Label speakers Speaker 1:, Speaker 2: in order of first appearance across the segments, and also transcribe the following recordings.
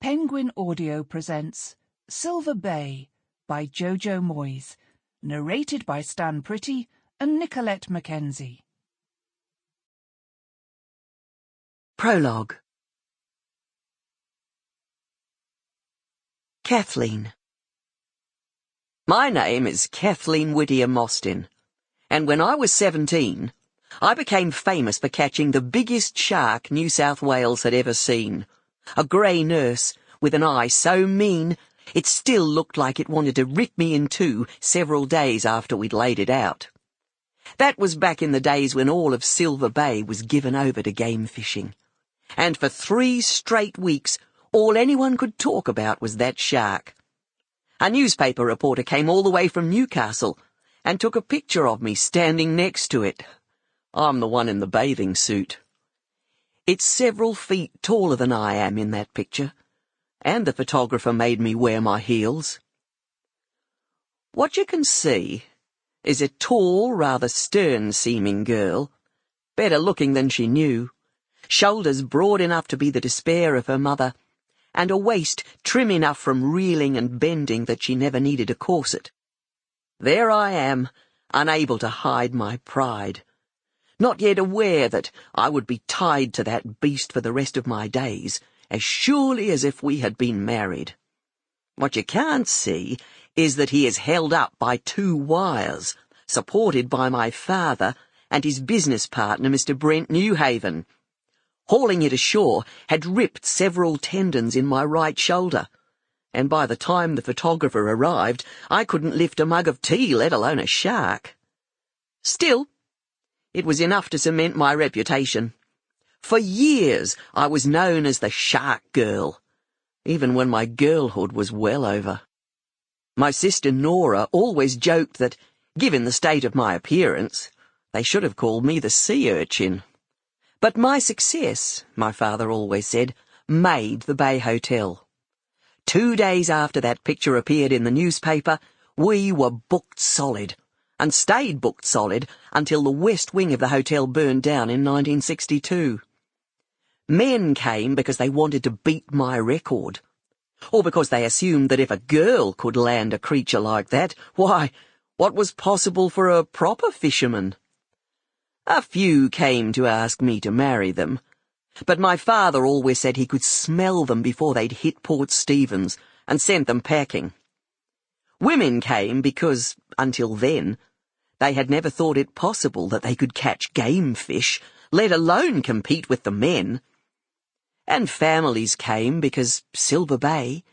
Speaker 1: Penguin Audio presents Silver Bay by Jojo Moyes, narrated by Stan Pretty and Nicolette McKenzie.
Speaker 2: Prologue. Kathleen. My name is Kathleen Whittier Mostyn, and when I was 17, I became famous for catching the biggest shark New South Wales had ever seen. A grey nurse with an eye so mean it still looked like it wanted to rip me in two several days after we'd laid it out. That was back in the days when all of Silver Bay was given over to game fishing. And for 3 straight weeks, all anyone could talk about was that shark. A newspaper reporter came all the way from Newcastle and took a picture of me standing next to it. I'm the one in the bathing suit. It's several feet taller than I am in that picture, and the photographer made me wear my heels. What you can see is a tall, rather stern-seeming girl, better looking than she knew, shoulders broad enough to be the despair of her mother, and a waist trim enough from reeling and bending that she never needed a corset. There I am, unable to hide my pride, not yet aware that I would be tied to that beast for the rest of my days, as surely as if we had been married. What you can't see is that he is held up by 2 wires, supported by my father and his business partner, Mr. Brent Newhaven. Hauling it ashore had ripped several tendons in my right shoulder, and by the time the photographer arrived, I couldn't lift a mug of tea, let alone a shark. Still, it was enough to cement my reputation. For years I was known as the Shark Girl, even when my girlhood was well over. My sister Nora always joked that, given the state of my appearance, they should have called me the Sea Urchin. But my success, my father always said, made the Bay Hotel. 2 days after that picture appeared in the newspaper, we were booked solid, and stayed booked solid until the west wing of the hotel burned down in 1962. Men came because they wanted to beat my record, or because they assumed that if a girl could land a creature like that, why, what was possible for a proper fisherman? A few came to ask me to marry them, but my father always said he could smell them before they'd hit Port Stephens, and sent them packing. Women came because, until then, they had never thought it possible that they could catch game fish, let alone compete with the men. And families came because Silver Bay,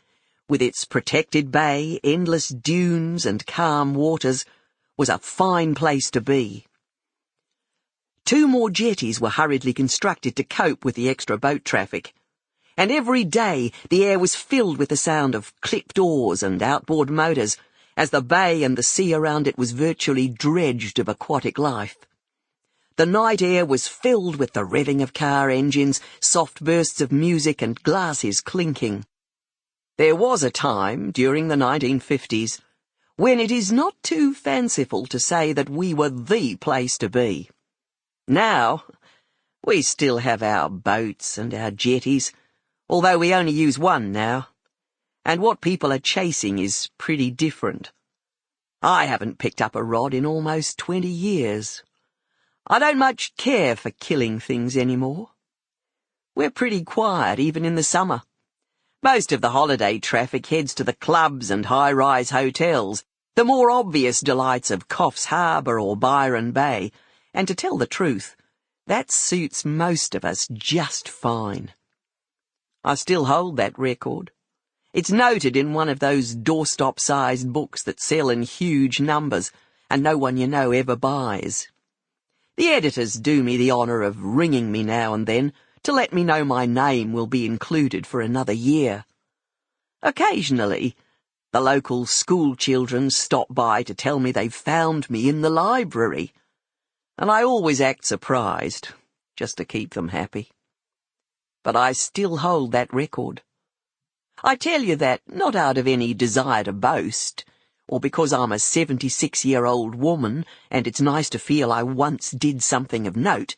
Speaker 2: with its protected bay, endless dunes and calm waters, was a fine place to be. 2 more jetties were hurriedly constructed to cope with the extra boat traffic, and every day the air was filled with the sound of clipped oars and outboard motors, as the bay and the sea around it was virtually dredged of aquatic life. The night air was filled with the revving of car engines, soft bursts of music and glasses clinking. There was a time, during the 1950s, when it is not too fanciful to say that we were the place to be. Now, we still have our boats and our jetties, although we only use one now, and what people are chasing is pretty different. I haven't picked up a rod in almost 20 years. I don't much care for killing things anymore. We're pretty quiet even in the summer. Most of the holiday traffic heads to the clubs and high-rise hotels, the more obvious delights of Coffs Harbour or Byron Bay, and to tell the truth, that suits most of us just fine. I still hold that record. It's noted in one of those doorstop-sized books that sell in huge numbers and no one you know ever buys. The editors do me the honour of ringing me now and then to let me know my name will be included for another year. Occasionally, the local school children stop by to tell me they've found me in the library, and I always act surprised, just to keep them happy. But I still hold that record. I tell you that not out of any desire to boast, or because I'm a 76-year-old woman and it's nice to feel I once did something of note,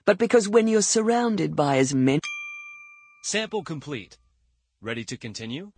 Speaker 2: but because when you're surrounded by as many...
Speaker 3: Sample complete. Ready to continue?